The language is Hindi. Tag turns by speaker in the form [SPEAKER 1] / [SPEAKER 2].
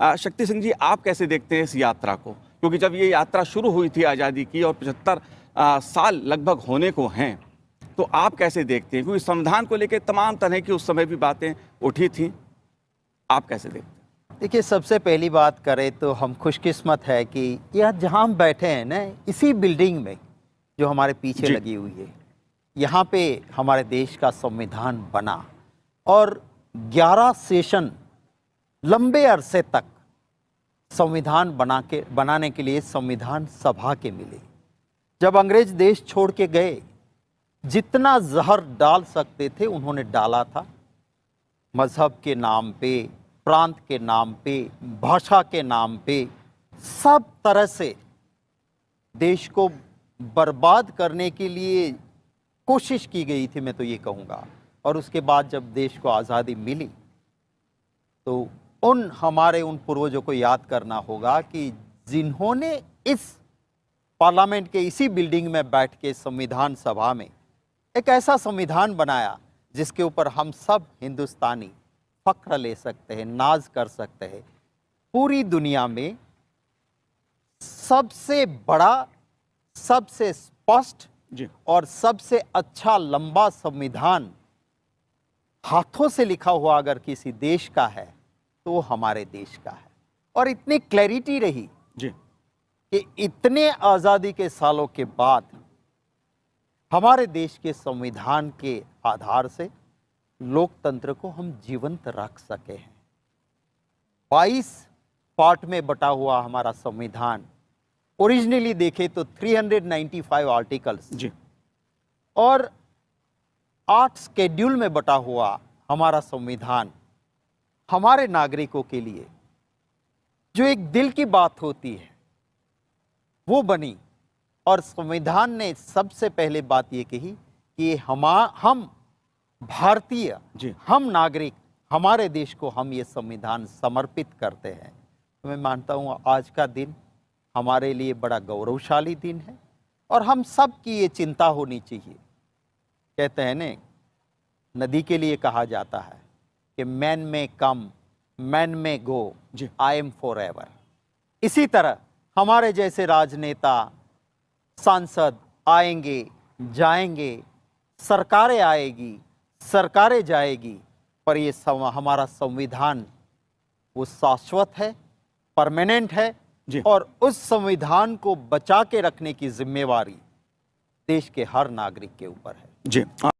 [SPEAKER 1] शक्ति सिंह जी, आप कैसे देखते हैं इस यात्रा को? क्योंकि जब ये यात्रा शुरू हुई थी आज़ादी की और 75 साल लगभग होने को हैं, तो आप कैसे देखते हैं? क्योंकि संविधान को लेकर तमाम तरह की उस समय भी बातें उठी थीं, आप कैसे देखते हैं?
[SPEAKER 2] देखिए, सबसे पहली बात करें तो हम खुशकिस्मत है कि यह जहाँ हम बैठे हैं ना, इसी बिल्डिंग में जो हमारे पीछे
[SPEAKER 1] जी।
[SPEAKER 2] लगी हुई है, यहाँ पे हमारे देश का संविधान बना और 11 सेशन लंबे अरसे तक संविधान बनाने के लिए संविधान सभा के मिले। जब अंग्रेज देश छोड़ के गए, जितना जहर डाल सकते थे उन्होंने डाला था। मजहब के नाम पे, प्रांत के नाम पे, भाषा के नाम पे, सब तरह से देश को बर्बाद करने के लिए कोशिश की गई थी, मैं तो ये कहूँगा। और उसके बाद जब देश को आज़ादी मिली तो हमारे उन पूर्वजों को याद करना होगा कि जिन्होंने इस पार्लियामेंट के इसी बिल्डिंग में बैठ के संविधान सभा में एक ऐसा संविधान बनाया जिसके ऊपर हम सब हिंदुस्तानी फख्र ले सकते हैं, नाज कर सकते हैं। पूरी दुनिया में सबसे बड़ा, सबसे स्पष्ट
[SPEAKER 1] जी।
[SPEAKER 2] और सबसे अच्छा लंबा संविधान हाथों से लिखा हुआ अगर किसी देश का है तो वो हमारे देश का है। और इतनी क्लैरिटी रही
[SPEAKER 1] जी।
[SPEAKER 2] कि इतने आज़ादी के सालों के बाद हमारे देश के संविधान के आधार से लोकतंत्र को हम जीवंत रख सके हैं। 22 पार्ट में बटा हुआ हमारा संविधान, ओरिजिनली देखे तो 395 आर्टिकल्स
[SPEAKER 1] जी।
[SPEAKER 2] और 8 स्केड्यूल में बटा हुआ हमारा संविधान हमारे नागरिकों के लिए जो एक दिल की बात होती है वो बनी। और संविधान ने सबसे पहले बात ये कही कि हम भारतीय, हम नागरिक, हमारे देश को हम ये संविधान समर्पित करते हैं। तो मैं मानता हूँ आज का दिन हमारे लिए बड़ा गौरवशाली दिन है और हम सब की ये चिंता होनी चाहिए। कहते हैं ने, नदी के लिए कहा जाता है कि मैन में कम, मैन में गो, आई एम फॉर एवर। इसी तरह हमारे जैसे राजनेता, सांसद आएंगे जाएंगे, सरकारें आएगी, सरकारें जाएगी, पर ये हमारा संविधान वो शाश्वत है, परमानेंट है। और उस संविधान को बचा के रखने की जिम्मेवारी देश के हर नागरिक के ऊपर है।
[SPEAKER 1] जी।